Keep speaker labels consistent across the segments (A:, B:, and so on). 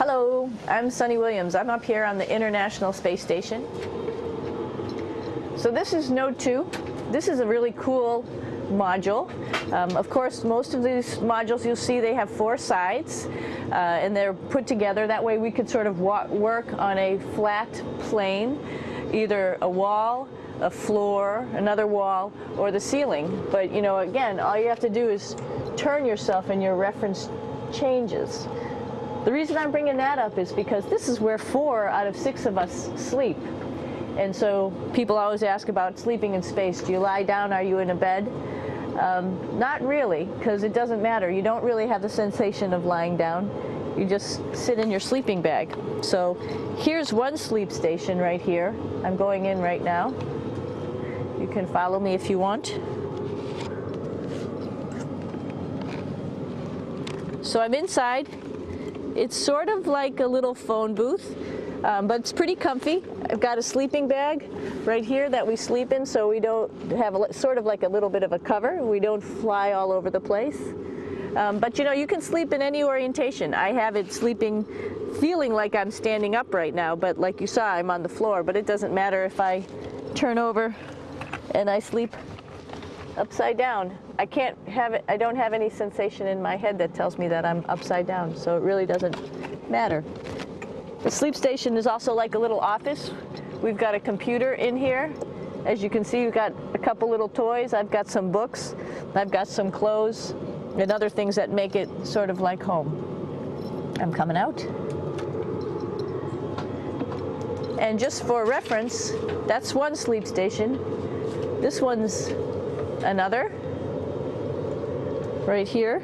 A: Hello, I'm Sunny Williams. I'm up here on the International Space Station. So this is Node 2. This is a really cool module. Of course, most of these modules you'll see they have 4 sides and they're put together. That way we could sort of work on a flat plane, either a wall, a floor, another wall, or the ceiling. But you know, again, all you have to do is turn yourself and your reference changes. The reason I'm bringing that up is because this is where 4 out of 6 of us sleep. And so people always ask about sleeping in space. Do you lie down? Are you in a bed? Not really, because it doesn't matter. You don't really have the sensation of lying down. You just sit in your sleeping bag. So here's one sleep station right here. I'm going in right now. You can follow me if you want. So I'm inside. It's sort of like a little phone booth, but it's pretty comfy. I've got a sleeping bag right here that we sleep in, so we don't have sort of like a little bit of a cover. We don't fly all over the place. But you know, you can sleep in any orientation. I have it sleeping, feeling like I'm standing up right now, but like you saw, I'm on the floor. But it doesn't matter if I turn over and I sleep upside down. I can't have it, I don't have any sensation in my head that tells me that I'm upside down, so it really doesn't matter. The sleep station is also like a little office. We've got a computer in here. As you can see, we've got a couple little toys. I've got some books. I've got some clothes and other things that make it sort of like home. I'm coming out. And just for reference, that's one sleep station. This one's another. Right here.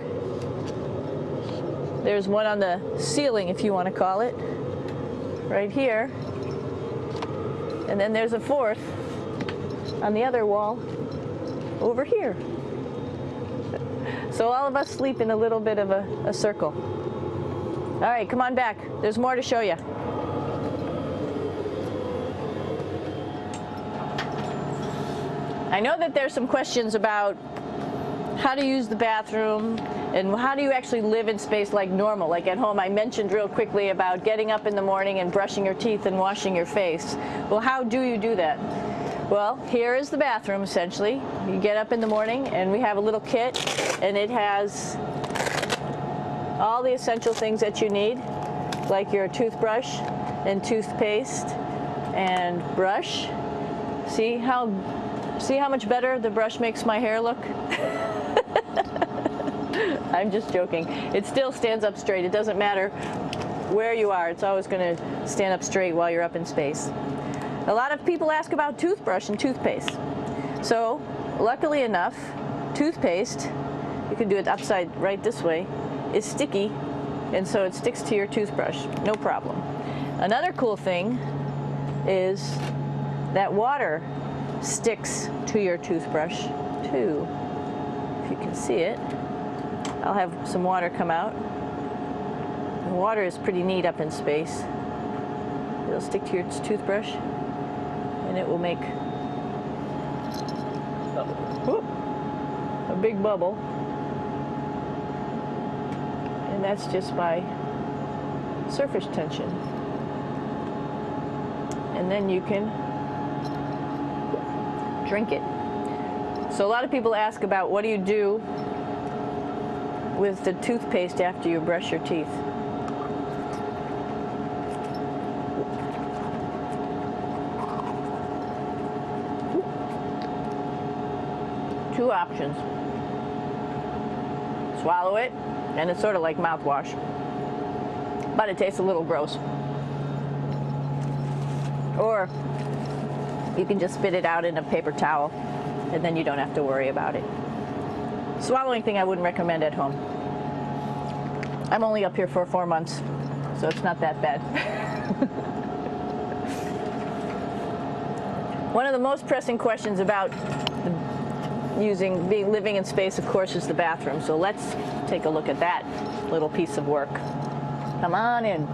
A: There's one on the ceiling, if you want to call it. Right here. And then there's a 4th on the other wall over here. So all of us sleep in a little bit of a circle. All right, come on back. There's more to show you. I know that there's some questions about how to use the bathroom and how do you actually live in space like normal, like at home. I mentioned real quickly about getting up in the morning and brushing your teeth and washing your face. Well, how do you do that? Well, here is the bathroom essentially. You get up in the morning and we have a little kit and it has all the essential things that you need, like your toothbrush and toothpaste and brush. See how much better the brush makes my hair look? I'm just joking. It still stands up straight. It doesn't matter where you are. It's always going to stand up straight while you're up in space. A lot of people ask about toothbrush and toothpaste. So, luckily enough, toothpaste, you can do it upside right this way, is sticky, and so it sticks to your toothbrush. No problem. Another cool thing is that water sticks to your toothbrush too. If you can see it, I'll have some water come out. The water is pretty neat up in space. It'll stick to your toothbrush and it will make a big bubble, and that's just by surface tension. And then you can drink it. So a lot of people ask about what do you do with the toothpaste after you brush your teeth. Two options. Swallow it, and it's sort of like mouthwash, but it tastes a little gross. Or you can just spit it out in a paper towel, and then you don't have to worry about it. Swallowing thing I wouldn't recommend at home. I'm only up here for 4 months, so it's not that bad. One of the most pressing questions about living in space, of course, is the bathroom. So let's take a look at that little piece of work. Come on in.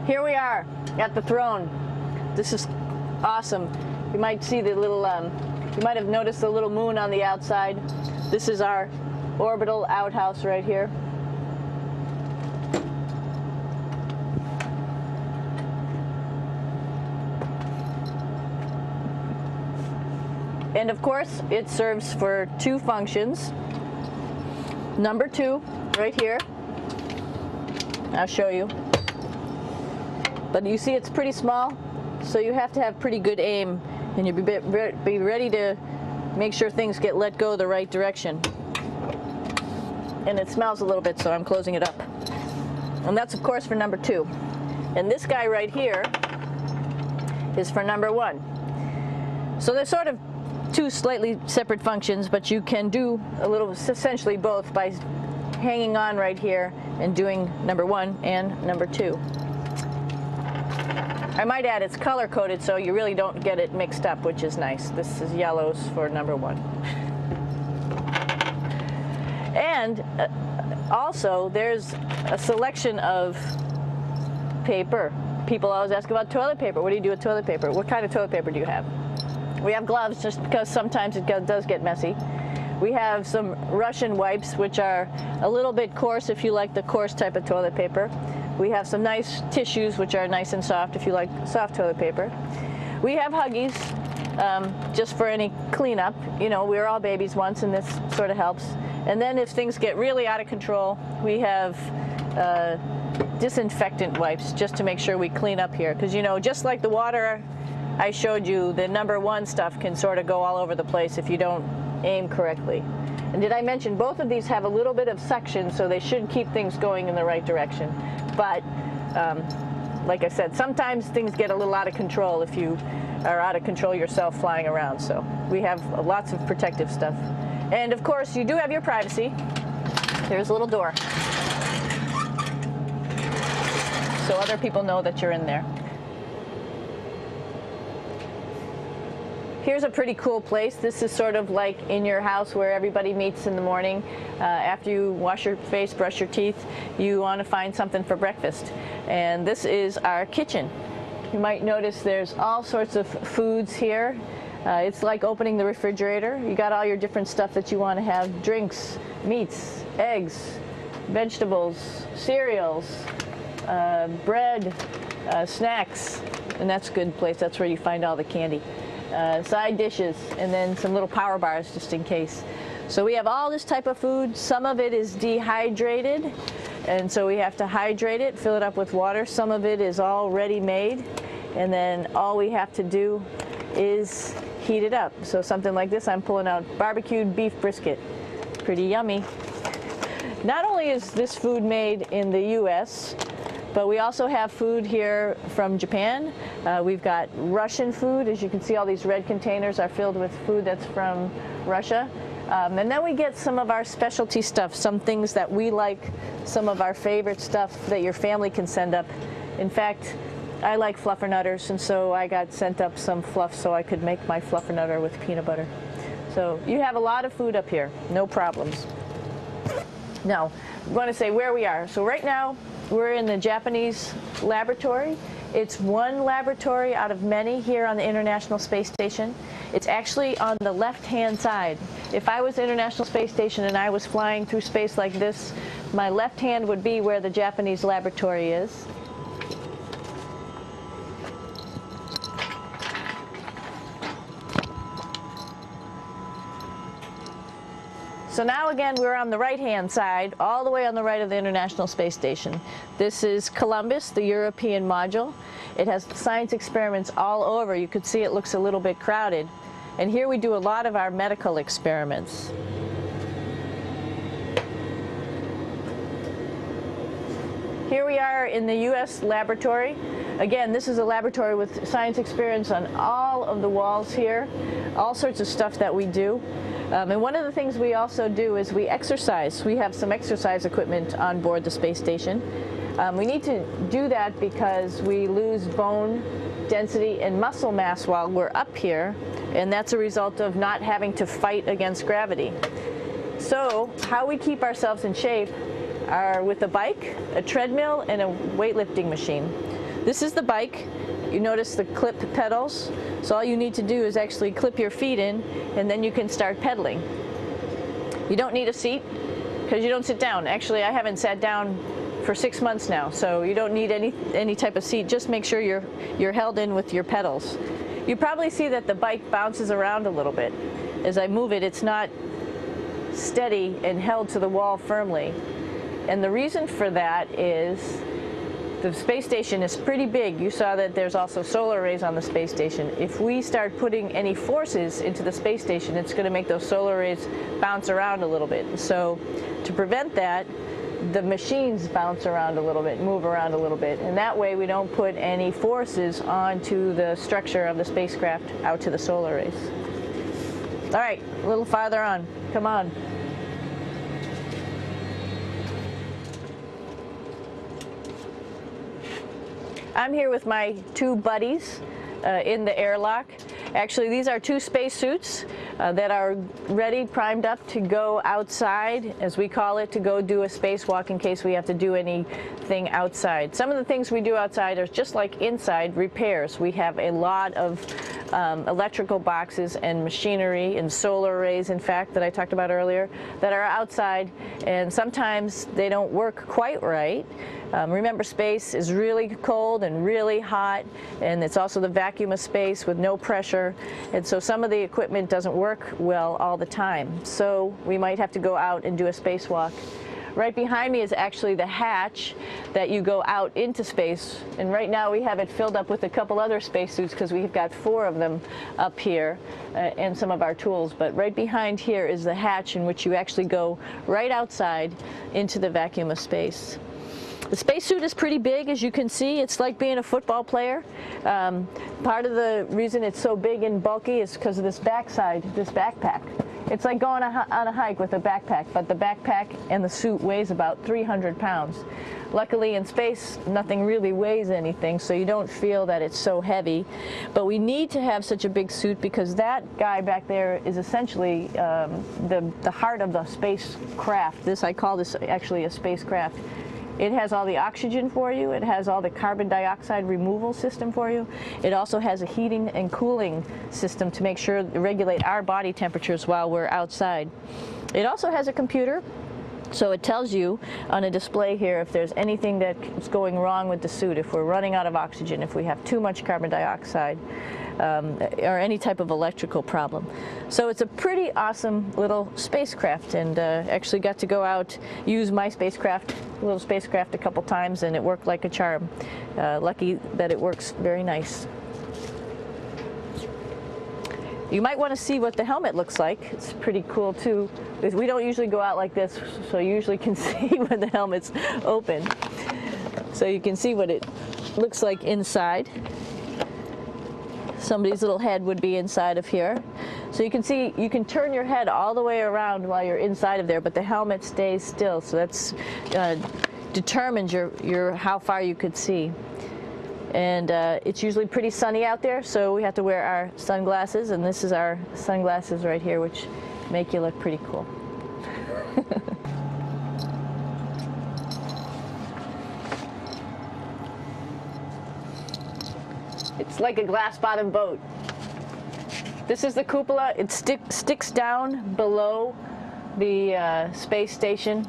A: Here we are at the throne. This is awesome. You might see the little You might have noticed the little moon on the outside. This is our orbital outhouse right here. And of course, it serves for two functions. Number two, right here. I'll show you. But you see it's pretty small, so you have to have pretty good aim, and you be ready to make sure things get let go the right direction. And it smells a little bit, so I'm closing it up. And that's, of course, for number two. And this guy right here is for number one. So they're sort of two slightly separate functions, but you can do a little, essentially both, by hanging on right here and doing number one and number two. I might add it's color coded, so you really don't get it mixed up, which is nice. This is yellows for number one. And also there's a selection of paper. People always ask about toilet paper. What do you do with toilet paper? What kind of toilet paper do you have? We have gloves, just because sometimes it does get messy. We have some Russian wipes, which are a little bit coarse if you like the coarse type of toilet paper. We have some nice tissues, which are nice and soft if you like soft toilet paper. We have Huggies, just for any cleanup. You know, we were all babies once, and this sort of helps. And then if things get really out of control, we have disinfectant wipes, just to make sure we clean up here. Because, you know, just like the water I showed you, the number one stuff can sort of go all over the place if you don't aim correctly. And did I mention both of these have a little bit of suction, so they should keep things going in the right direction. But like I said, sometimes things get a little out of control if you are out of control yourself flying around. So we have lots of protective stuff. And of course, you do have your privacy. There's a little door, so other people know that you're in there. Here's a pretty cool place. This is sort of like in your house where everybody meets in the morning. After you wash your face, brush your teeth, you want to find something for breakfast. And this is our kitchen. You might notice there's all sorts of foods here. It's like opening the refrigerator. You got all your different stuff that you want to have: drinks, meats, eggs, vegetables, cereals, bread, snacks. And that's a good place. That's where you find all the candy. Side dishes, and then some little power bars just in case. So we have all this type of food. Some of it is dehydrated, and so we have to hydrate it, fill it up with water. Some of it is already made, and then all we have to do is heat it up. So something like this, I'm pulling out barbecued beef brisket. Pretty yummy. Not only is this food made in the US, but we also have food here from Japan. We've got Russian food. As you can see, all these red containers are filled with food that's from Russia. And then we get some of our specialty stuff, some things that we like, some of our favorite stuff that your family can send up. In fact, I like fluffernutters, and so I got sent up some fluff so I could make my fluffernutter with peanut butter. So you have a lot of food up here, no problems. Now, I'm going to say where we are. So right now, we're in the Japanese laboratory. It's one laboratory out of many here on the International Space Station. It's actually on the left-hand side. If I was International Space Station and I was flying through space like this, my left hand would be where the Japanese laboratory is. So now again, we're on the right-hand side, all the way on the right of the International Space Station. This is Columbus, the European module. It has science experiments all over. You could see it looks a little bit crowded. And here we do a lot of our medical experiments. Here we are in the U.S. laboratory. Again, this is a laboratory with science experiments on all of the walls here, all sorts of stuff that we do. And one of the things we also do is we exercise. We have some exercise equipment on board the space station. We need to do that because we lose bone density and muscle mass while we're up here, and that's a result of not having to fight against gravity. So how we keep ourselves in shape are with a bike, a treadmill, and a weightlifting machine. This is the bike, You notice the clip pedals? So all you need to do is actually clip your feet in, and then you can start pedaling. You don't need a seat because you don't sit down. Actually, I haven't sat down for 6 months now, so you don't need any type of seat. Just make sure you're held in with your pedals. You probably see that the bike bounces around a little bit. As I move it, it's not steady and held to the wall firmly. And the reason for that is the space station is pretty big. You saw that there's also solar arrays on the space station. If we start putting any forces into the space station, it's going to make those solar arrays bounce around a little bit. So to prevent that, the machines bounce around a little bit, move around a little bit, and that way we don't put any forces onto the structure of the spacecraft out to the solar arrays. All right, a little farther on. Come on. I'm here with my two buddies in the airlock. Actually, these are two spacesuits that are ready, primed up to go outside, as we call it, to go do a spacewalk in case we have to do anything outside. Some of the things we do outside are just like inside, repairs. We have a lot of electrical boxes and machinery and solar arrays, in fact, that I talked about earlier, that are outside, and sometimes they don't work quite right. Remember, space is really cold and really hot, and it's also the vacuum of space with no pressure, and so some of the equipment doesn't work well all the time. So we might have to go out and do a spacewalk. Right behind me is actually the hatch that you go out into space, and right now we have it filled up with a couple other spacesuits because we've got 4 of them up here and some of our tools. But right behind here is the hatch in which you actually go right outside into the vacuum of space. The spacesuit is pretty big, as you can see. It's like being a football player. Part of the reason it's so big and bulky is because of this backside, this backpack. It's like going on a hike with a backpack, but the backpack and the suit weighs about 300 pounds. Luckily in space, nothing really weighs anything, so you don't feel that it's so heavy. But we need to have such a big suit because that guy back there is essentially the heart of the spacecraft. I call this actually a spacecraft. It has all the oxygen for you. It has all the carbon dioxide removal system for you. It also has a heating and cooling system to make sure to regulate our body temperatures while we're outside. It also has a computer, so it tells you on a display here if there's anything that's going wrong with the suit, if we're running out of oxygen, if we have too much carbon dioxide, or any type of electrical problem. So it's a pretty awesome little spacecraft, and actually got to go out, use my little spacecraft a couple times, and it worked like a charm. Lucky that it works very nice. You might want to see what the helmet looks like. It's pretty cool too. We don't usually go out like this, so you usually can see when the helmet's open. So you can see what it looks like inside. Somebody's little head would be inside of here. So you can see, you can turn your head all the way around while you're inside of there, but the helmet stays still, so that's determines how far you could see. And it's usually pretty sunny out there, so we have to wear our sunglasses, and this is our sunglasses right here, which make you look pretty cool. It's like a glass-bottom boat. This is the cupola. It sticks down below the space station.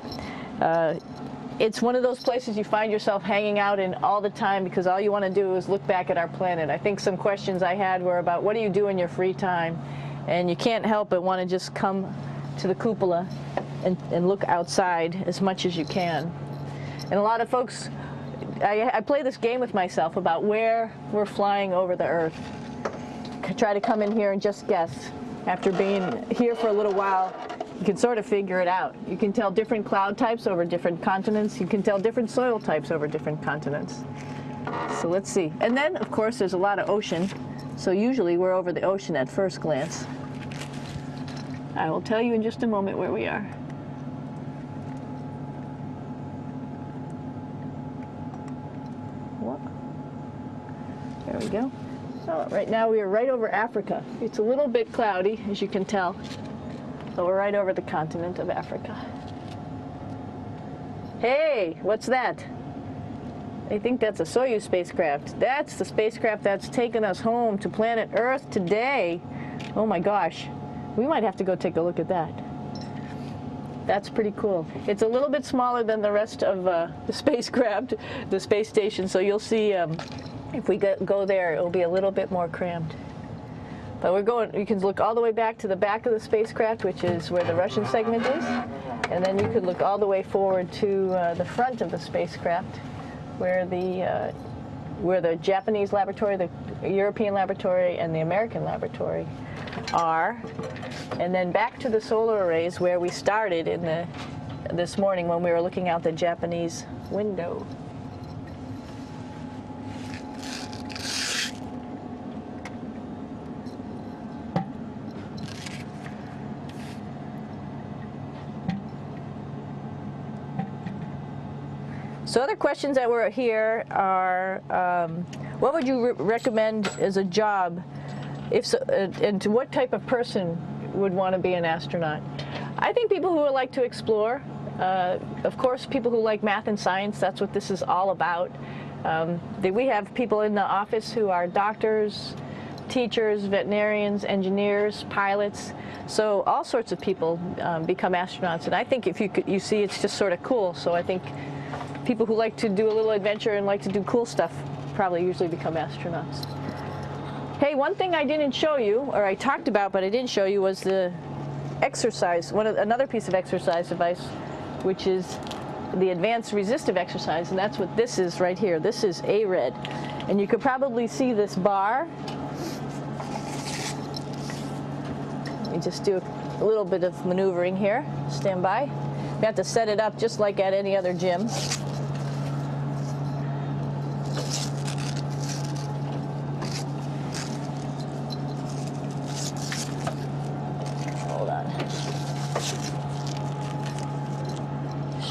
A: It's one of those places you find yourself hanging out in all the time because all you want to do is look back at our planet. I think some questions I had were about what do you do in your free time? And you can't help but want to just come to the cupola and look outside as much as you can. And a lot of folks, I play this game with myself about where we're flying over the Earth. Try to come in here and just guess. After being here for a little while, you can sort of figure it out. You can tell different cloud types over different continents. You can tell different soil types over different continents. So let's see. And then, of course, there's a lot of ocean. So usually we're over the ocean at first glance. I will tell you in just a moment where we are. There we go. So right now we are right over Africa. It's a little bit cloudy, as you can tell, but we're right over the continent of Africa. Hey, what's that? I think that's a Soyuz spacecraft. That's the spacecraft that's taken us home to planet Earth today. Oh my gosh. We might have to go take a look at that. That's pretty cool. It's a little bit smaller than the rest of the spacecraft, the space station, so you'll see if we go there, it'll be a little bit more crammed. But we're going, you can look all the way back to the back of the spacecraft, which is where the Russian segment is, and then you could look all the way forward to the front of the spacecraft, where the Japanese laboratory, the European laboratory, and the American laboratory are, and then back to the solar arrays where we started in this morning when we were looking out the Japanese window. So other questions that were here are, what would you recommend as a job, if so, and to what type of person would want to be an astronaut? I think people who would like to explore, of course people who like math and science, that's what this is all about. We have people in the office who are doctors, teachers, veterinarians, engineers, pilots, so all sorts of people become astronauts, and I think if you see it's just sort of cool, so I think people who like to do a little adventure and like to do cool stuff probably usually become astronauts. Hey, one thing I didn't show you, or I talked about but I didn't show you, was the exercise, another piece of exercise device, which is the advanced resistive exercise, and that's what this is right here. This is ARED, and you could probably see this bar. Let me just do a little bit of maneuvering here. Stand by. You have to set it up just like at any other gym.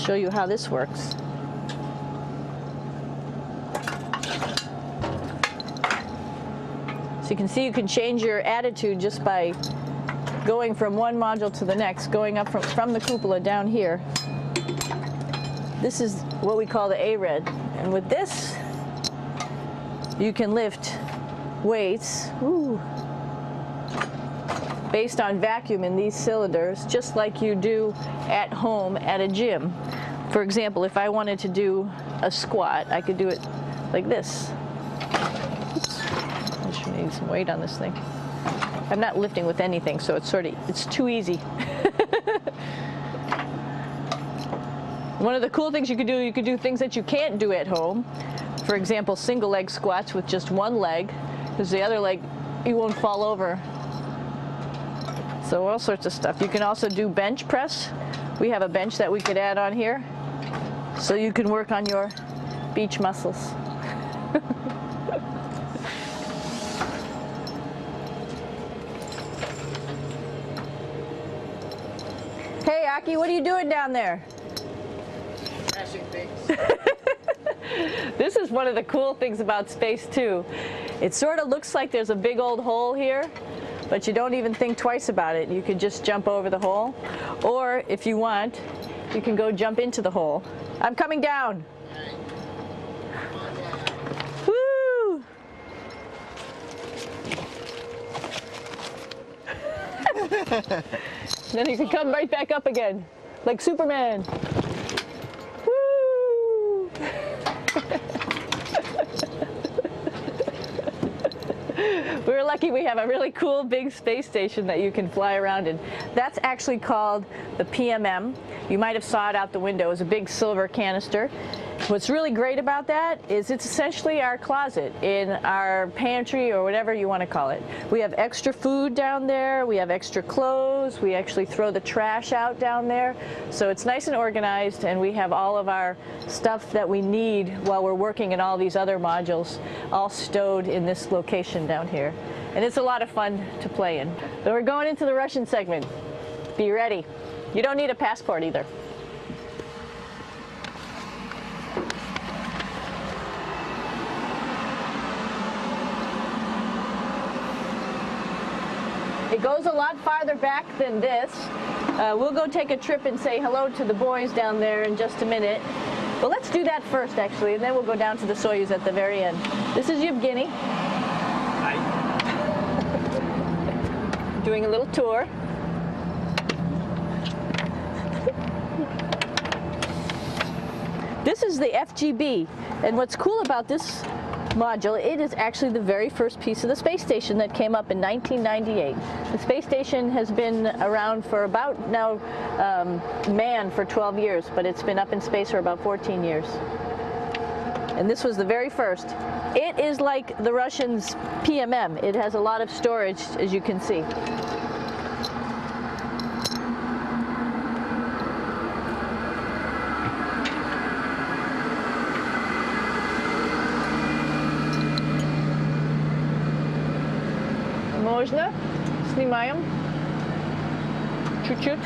A: Show you how this works. So you can see you can change your attitude just by going from one module to the next, going up from the cupola down here. This is what we call the ARED, and with this you can lift weights based on vacuum in these cylinders, just like you do at home at a gym. For example, if I wanted to do a squat, I could do it like this. Oops. I just need some weight on this thing. I'm not lifting with anything, so it's too easy. One of the cool things you could do things that you can't do at home. For example, single leg squats with just one leg, because the other leg, you won't fall over. So all sorts of stuff. You can also do bench press. We have a bench that we could add on here, so you can work on your beach muscles. Hey Aki, what are you doing down there?
B: Crashing things.
A: This is one of the cool things about space too. It sort of looks like there's a big old hole here, but you don't even think twice about it. You could just jump over the hole, or if you want, you can go jump into the hole. I'm coming down. Woo! Then you can come right back up again, like Superman. Woo! We're lucky we have a really cool big space station that you can fly around in. That's actually called the PMM. You might have saw it out the window. It's a big silver canister. What's really great about that is it's essentially our closet in our pantry, or whatever you want to call it. We have extra food down there, we have extra clothes, we actually throw the trash out down there. So it's nice and organized, and we have all of our stuff that we need while we're working in all these other modules all stowed in this location down here. And it's a lot of fun to play in. So we're going into the Russian segment. Be ready. You don't need a passport either. It goes a lot farther back than this. We'll go take a trip and say hello to the boys down there in just a minute. Well, let's do that first, actually, and then we'll go down to the Soyuz at the very end. This is Yevgeny.
C: Hi.
A: Doing a little tour. This is the FGB, and what's cool about this module, it is actually the very first piece of the space station that came up in 1998. The space station has been around for about now, manned for 12 years, but it's been up in space for about 14 years. And this was the very first. It is like the Russians' PMM. It has a lot of storage, as you can see. Можно? Снимаем. Чуть-чуть.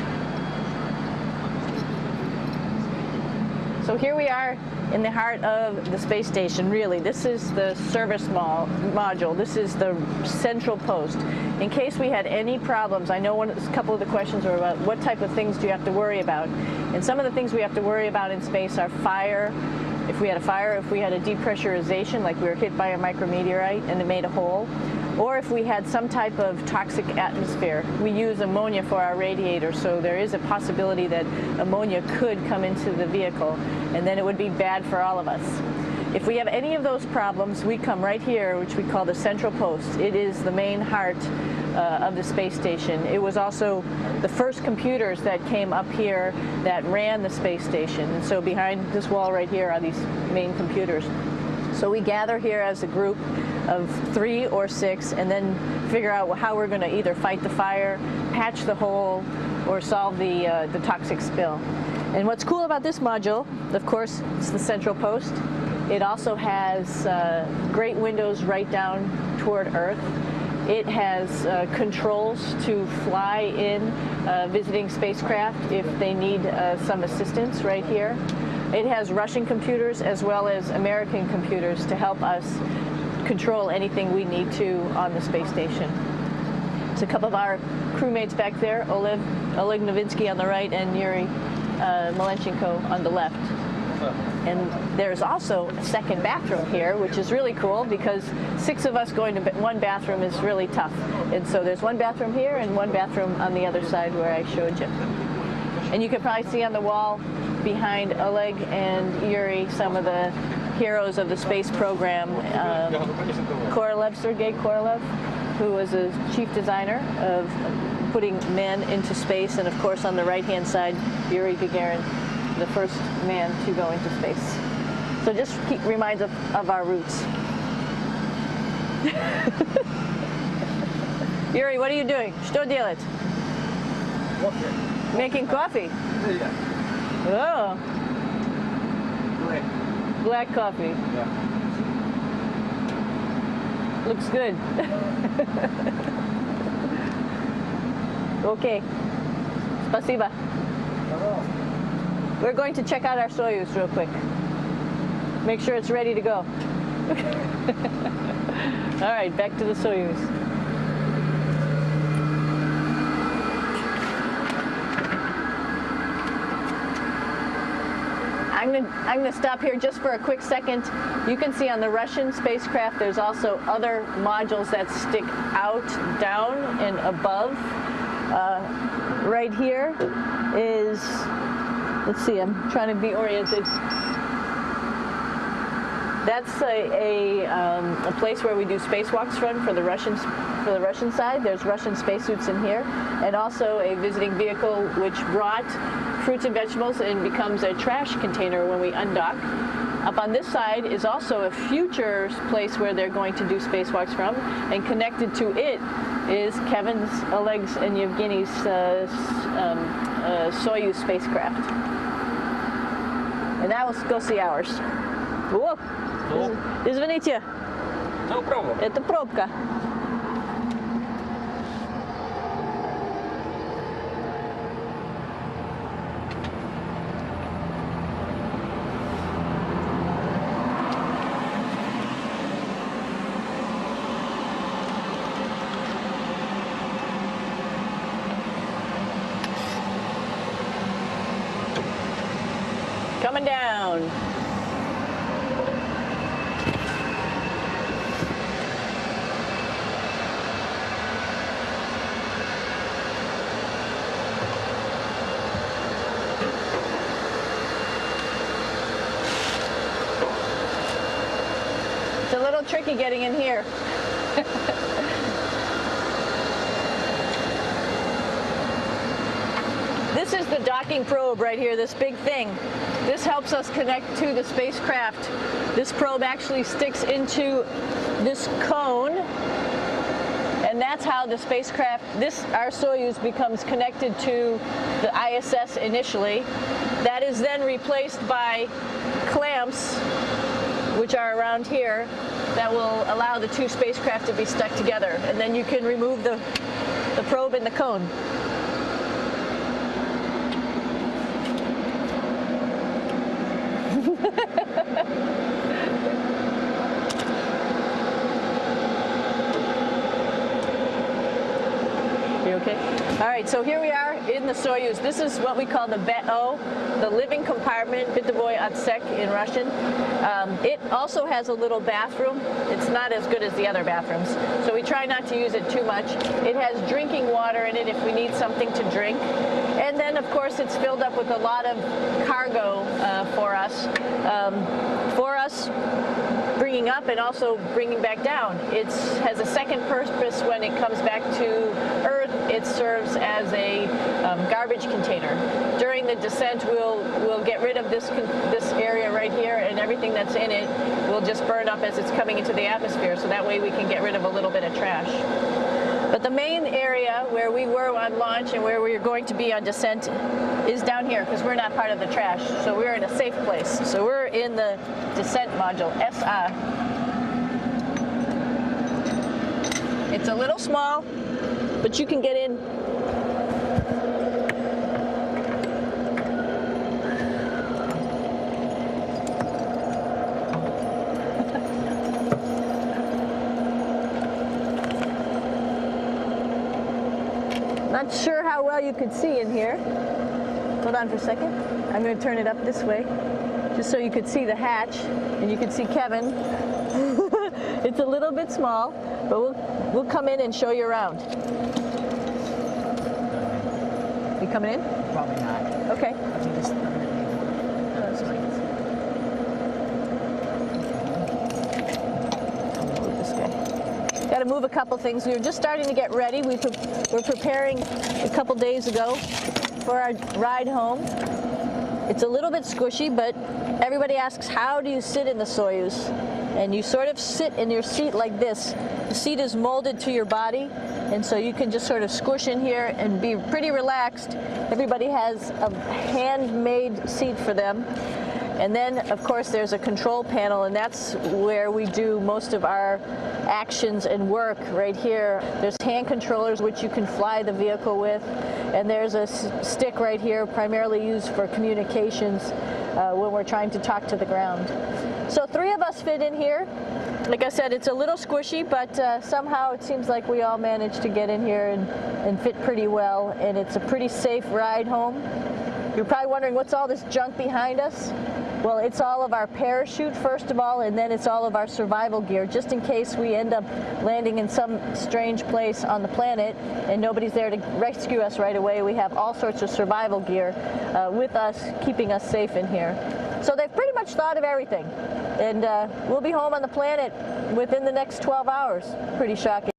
A: So here we are in the heart of the space station, really. This is the service module. This is the central post. In case we had any problems, I know a couple of the questions were about what type of things do you have to worry about. And some of the things we have to worry about in space are fire. If we had a fire, if we had a depressurization, like we were hit by a micrometeorite and it made a hole, or if we had some type of toxic atmosphere. We use ammonia for our radiator, so there is a possibility that ammonia could come into the vehicle, and then it would be bad for all of us. If we have any of those problems, we come right here, which we call the central post. It is the main heart of the space station. It was also the first computers that came up here that ran the space station. And so behind this wall right here are these main computers. So we gather here as a group of 3 or 6 and then figure out how we're going to either fight the fire, patch the hole, or solve the toxic spill. And what's cool about this module, of course, it's the central post. It also has great windows right down toward Earth. It has controls to fly in visiting spacecraft if they need some assistance right here. It has Russian computers as well as American computers to help us control anything we need to on the space station. It's a couple of our crewmates back there, Oleg Novinsky on the right and Yuri Malenchenko on the left. And there's also a second bathroom here, which is really cool because 6 of us going to one bathroom is really tough. And so there's one bathroom here and one bathroom on the other side where I showed you. And you can probably see on the wall behind Oleg and Yuri some of the heroes of the space program. Korolev, Sergei Korolev, who was a chief designer of putting men into space, and of course on the right-hand side, Yuri Gagarin, the first man to go into space. So just reminds us of our roots. Yuri, what are you doing? Что делать? Making coffee. Oh. Black coffee.
C: Yeah.
A: Looks good. Okay. Спасибо. We're going to check out our Soyuz real quick. Make sure it's ready to go. All right, back to the Soyuz. I'm going to stop here just for a quick second. You can see on the Russian spacecraft there's also other modules that stick out, down, and above. Right here is, let's see, I'm trying to be oriented. That's a place where we do spacewalks from for the Russian side. There's Russian spacesuits in here, and also a visiting vehicle which brought fruits and vegetables and becomes a trash container when we undock. Up on this side is also a future place where they're going to do spacewalks from, and connected to it is Kevin's, Oleg's, and Yevgeny's Soyuz spacecraft. And now let's go see ours. Whoa. Извините.
C: No problem.
A: Это пробка. Coming down. tricky getting in here. This is the docking probe right here, this big thing. This helps us connect to the spacecraft. This probe actually sticks into this cone, and that's how the spacecraft, our Soyuz, becomes connected to the ISS initially. That is then replaced by clamps, which are around here, that will allow the two spacecraft to be stuck together. And then you can remove the probe and the cone. You okay? All right, so here we are in the Soyuz. This is what we call the BEO, the living compartment, Bitovoy Otsek in Russian. It also has a little bathroom. It's not as good as the other bathrooms, so we try not to use it too much. It has drinking water in it if we need something to drink. And then, of course, it's filled up with a lot of cargo for us. Bringing up and also bringing back down. It has a second purpose when it comes back to Earth. It serves as a garbage container. During the descent, we'll get rid of this area right here, and everything that's in it will just burn up as it's coming into the atmosphere, so that way we can get rid of a little bit of trash. But the main area where we were on launch and where we're going to be on descent is down here, because we're not part of the trash. So we're in a safe place. So we're in the descent module, SA. It's a little small, but you can get in. Not sure how well you could see in here. Hold on for a second. I'm going to turn it up this way, just so you could see the hatch, and you could see Kevin. It's a little bit small, but we'll come in and show you around. You coming in?
B: Probably not.
A: Okay. Got to move a couple things. We were just starting to get ready. We're preparing a couple days ago for our ride home. It's a little bit squishy, but everybody asks, how do you sit in the Soyuz? And you sort of sit in your seat like this. The seat is molded to your body, and so you can just sort of squish in here and be pretty relaxed. Everybody has a handmade seat for them. And then, of course, there's a control panel, and that's where we do most of our actions and work right here. There's hand controllers which you can fly the vehicle with, and there's a stick right here primarily used for communications when we're trying to talk to the ground. So 3 of us fit in here. Like I said, it's a little squishy, but somehow it seems like we all managed to get in here and fit pretty well, and it's a pretty safe ride home. You're probably wondering, what's all this junk behind us? Well, it's all of our parachute, first of all, and then it's all of our survival gear, just in case we end up landing in some strange place on the planet and nobody's there to rescue us right away. We have all sorts of survival gear with us, keeping us safe in here. So they've pretty much thought of everything. And we'll be home on the planet within the next 12 hours. Pretty shocking.